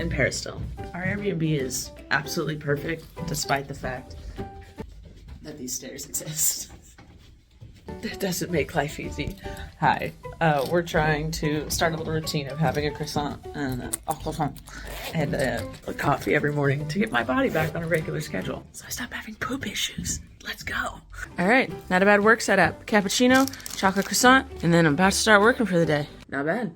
in Paris still. Our Airbnb is absolutely perfect, despite the fact that these stairs exist. That doesn't make life easy. Hi, we're trying to start a little routine of having a croissant and a coffee every morning to get my body back on a regular schedule. So I stop having poop issues. Let's go. All right, not a bad work setup. Cappuccino, chocolate croissant, and then I'm about to start working for the day. Not bad.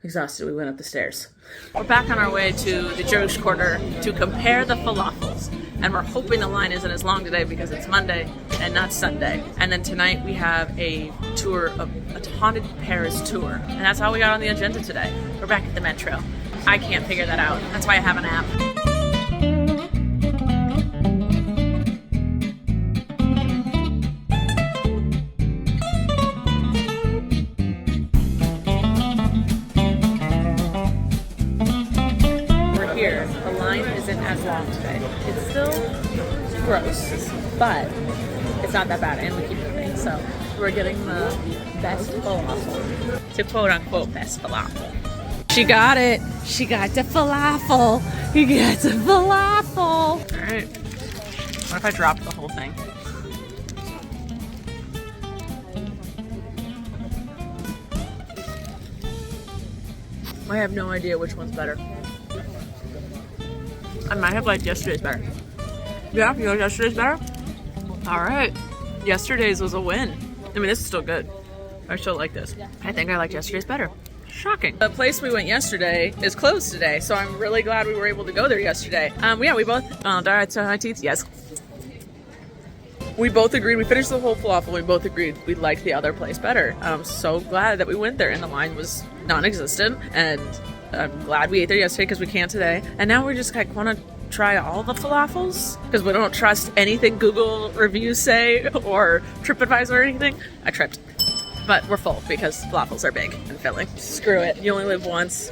Exhausted, we went up the stairs. We're back on our way to the Jewish quarter to compare the falafels. And we're hoping the line isn't as long today because it's Monday and not Sunday. And then tonight we have a tour of a haunted Paris tour. And that's all we got on the agenda today. We're back at the metro. I can't figure that out. That's why I have an app. As long today. It's still gross, but it's not that bad, and we keep moving. So we're getting the best falafel. To quote unquote best falafel. She got it. She got the falafel. You got the falafel. All right. What if I dropped the whole thing? I have no idea which one's better. I might have liked yesterday's better. Yeah, you like yesterday's better? All right. Yesterday's was a win. I mean, this is still good. I still like this. I think I liked yesterday's better. Shocking. The place we went yesterday is closed today, so I'm really glad we were able to go there yesterday. Yeah, we both, my teeth, yes. We both agreed, we finished the whole falafel, we both agreed we liked the other place better. I'm so glad that we went there and the line was non-existent, and I'm glad we ate there yesterday because we can't today. And now we're just like want to try all the falafels because we don't trust anything Google reviews say or TripAdvisor or anything. I tripped. But we're full because falafels are big and filling. Screw it. You only live once.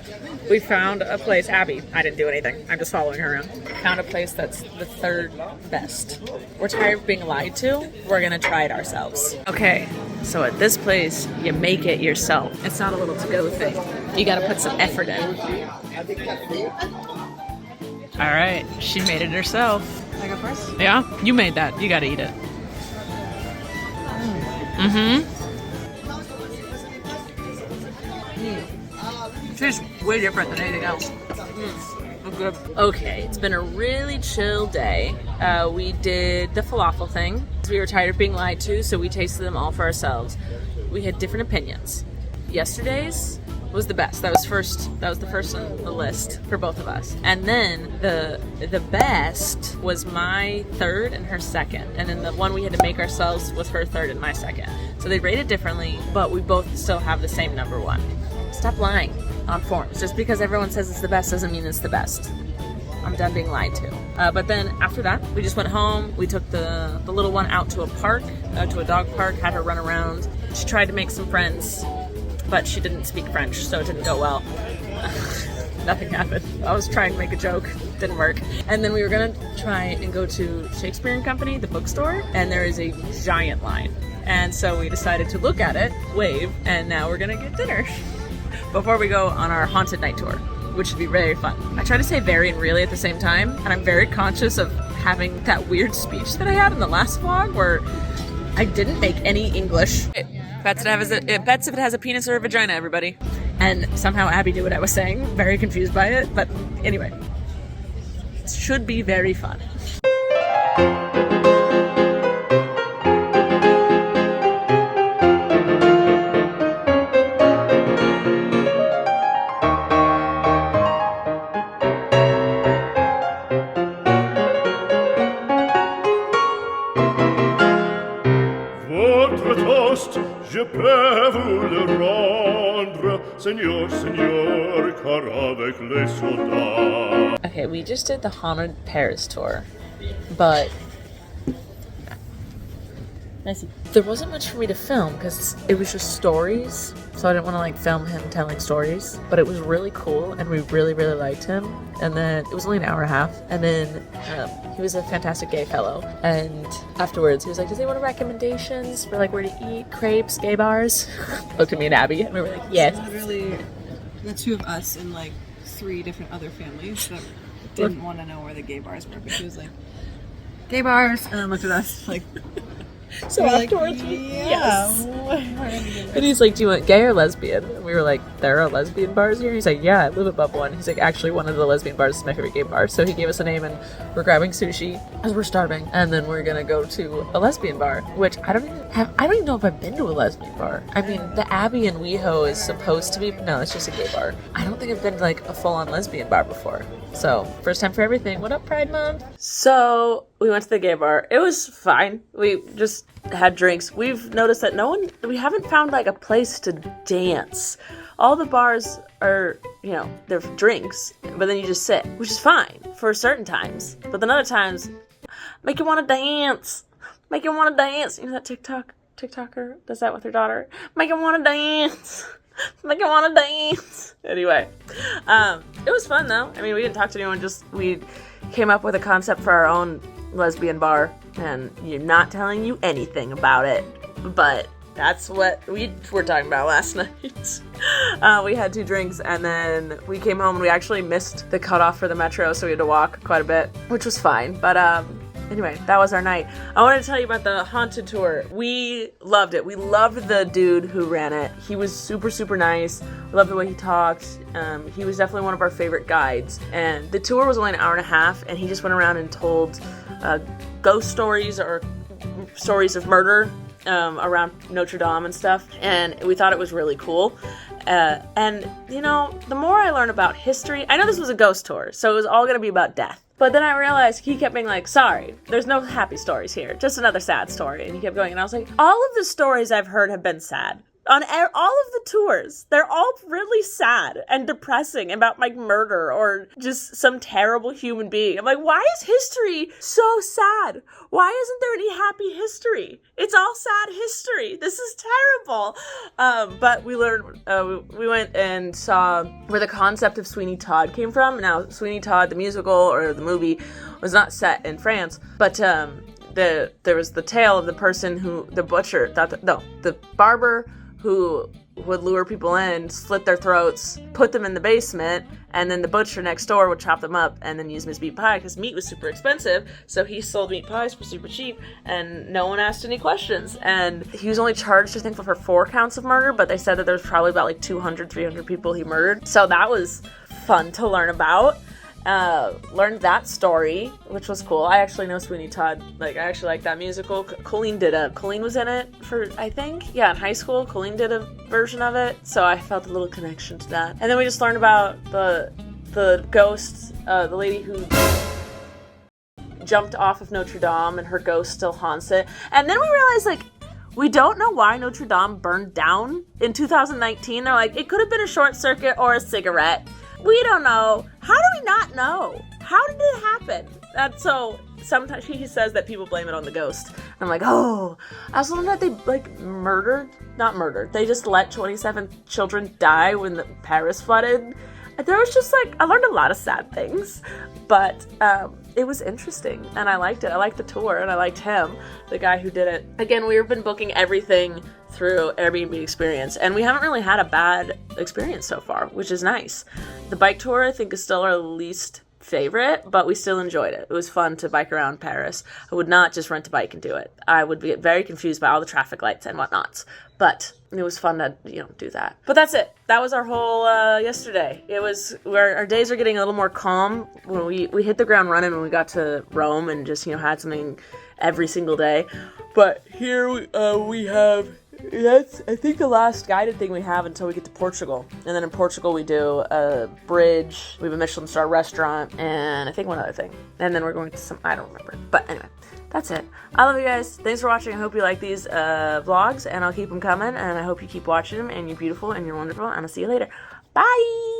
We found a place. Abby, I didn't do anything. I'm just following her around. Found a place that's the third best. We're tired of being lied to. We're going to try it ourselves. Okay, so at this place, you make it yourself. It's not a little to-go thing. You got to put some effort in. All right, she made it herself. Can I go first? Yeah, you made that. You got to eat it. Mm-hmm. Tastes way different than anything else. Good. Okay, it's been a really chill day. We did the falafel thing. We were tired of being lied to, so we tasted them all for ourselves. We had different opinions. Yesterday's was the best. That was the first on the list for both of us. And then the best was my third and her second. And then the one we had to make ourselves was her third and my second. So they rated differently, but we both still have the same number one. Stop lying on forums. Just because everyone says it's the best doesn't mean it's the best. I'm done being lied to. But then after that, we just went home. We took the little one out to a park, to a dog park, had her run around. She tried to make some friends, but she didn't speak French, so it didn't go well. Nothing happened. I was trying to make a joke, didn't work. And then we were gonna try and go to Shakespeare & Company, the bookstore, and there is a giant line. And so we decided to look at it, wave, and now we're gonna get dinner before we go on our haunted night tour, which should be very fun. I try to say very and really at the same time, and I'm very conscious of having that weird speech that I had in the last vlog where I didn't make any English. Bets if it has a penis or a vagina, everybody. And somehow Abby knew what I was saying, very confused by it, but anyway. It should be very fun. Je peux vous le rendre, Seigneur, Seigneur, car avec les soldats. Okay, we just did the haunted Paris tour, but there wasn't much for me to film because it was just stories, so I didn't want to like film him telling stories, but it was really cool and we really liked him. And then it was only an hour and a half, and then he was a fantastic gay fellow, and afterwards he was like, does anyone have recommendations for like where to eat, crepes, gay bars? Looked at me and Abby and we were like, yes. Literally the two of us and like 3 different other families that didn't want to know where the gay bars were, but he was like, gay bars, and then looked at us like, So afterwards, yes. Yes. And he's like, do you want gay or lesbian? And we were like, there are lesbian bars here? He's like, yeah, I live above one. He's like, actually, one of the lesbian bars is my favorite gay bar. So he gave us a name, and we're grabbing sushi as we're starving. And then we're going to go to a lesbian bar, which I don't even know if I've been to a lesbian bar. I mean, the Abbey in WeHo is supposed to be, no, it's just a gay bar. I don't think I've been to like a full-on lesbian bar before. So, first time for everything. What up, Pride Month? So, we went to the gay bar. It was fine. We just had drinks. We've noticed that we haven't found like a place to dance. All the bars are, they're drinks, but then you just sit, which is fine for certain times. But then other times, make you want to dance. Make you want to dance. You know that TikToker does that with her daughter? Make you want to dance. Make you want to dance. Anyway, it was fun though. I mean, we didn't talk to anyone, we came up with a concept for our own lesbian bar, and you're not telling you anything about it, but that's what we were talking about last night. We had 2 drinks, and then we came home, and we actually missed the cutoff for the metro, so we had to walk quite a bit, which was fine, but anyway, that was our night. I wanted to tell you about the haunted tour. We loved it. We loved the dude who ran it. He was super, super nice. Loved the way he talked. He was definitely one of our favorite guides. And the tour was only an hour and a half, and he just went around and told ghost stories or stories of murder around Notre Dame and stuff. And we thought it was really cool. And, the more I learn about history, I know this was a ghost tour, so it was all going to be about death. But then I realized he kept being like, sorry, there's no happy stories here. Just another sad story. And he kept going. And I was like, all of the stories I've heard have been sad. On all of the tours, they're all really sad and depressing about like murder or just some terrible human being. I'm like, why is history so sad? Why isn't there any happy history? It's all sad history. This is terrible. But we learned, we went and saw where the concept of Sweeney Todd came from. Now, Sweeney Todd, the musical or the movie, was not set in France, but there was the tale of the person the barber who would lure people in, slit their throats, put them in the basement, and then the butcher next door would chop them up and then use them as meat pie because meat was super expensive. So he sold meat pies for super cheap, and no one asked any questions. And he was only charged, I think, for 4 counts of murder, but they said that there's probably about like 200, 300 people he murdered. So that was fun to learn about. Learned that story, which was cool. I actually know Sweeney Todd. I actually like that musical. Colleen was in it in high school. Colleen did a version of it, so I felt a little connection to that. And then we just learned about the ghosts, the lady who jumped off of Notre Dame, and her ghost still haunts it. And then we realized, we don't know why Notre Dame burned down in 2019. They're like, it could have been a short circuit or a cigarette. We don't know. How do we not know? How did it happen? That's so, sometimes he says that people blame it on the ghost. And I'm like, oh. I also learned that they, not murdered. They just let 27 children die when the Paris flooded. There was just I learned a lot of sad things. But it was interesting, and I liked it. I liked the tour, and I liked him, the guy who did it. Again, we've been booking everything through Airbnb Experience, and we haven't really had a bad experience so far, which is nice. The bike tour, I think, is still our least favorite, but we still enjoyed it. It was fun to bike around Paris. I would not just rent a bike and do it. I would get very confused by all the traffic lights and whatnots, but it was fun to, do that. But that's it. That was our whole yesterday. It was where our days are getting a little more calm. When we hit the ground running when we got to Rome and just, had something every single day. But here we have, that's, I think, the last guided thing we have until we get to Portugal. And then in Portugal we do a bridge, we have a Michelin star restaurant, and I think one other thing. And then we're going to I don't remember. But anyway, that's it. I love you guys. Thanks for watching. I hope you like these vlogs, and I'll keep them coming, and I hope you keep watching them, and you're beautiful, and you're wonderful, and I'll see you later. Bye!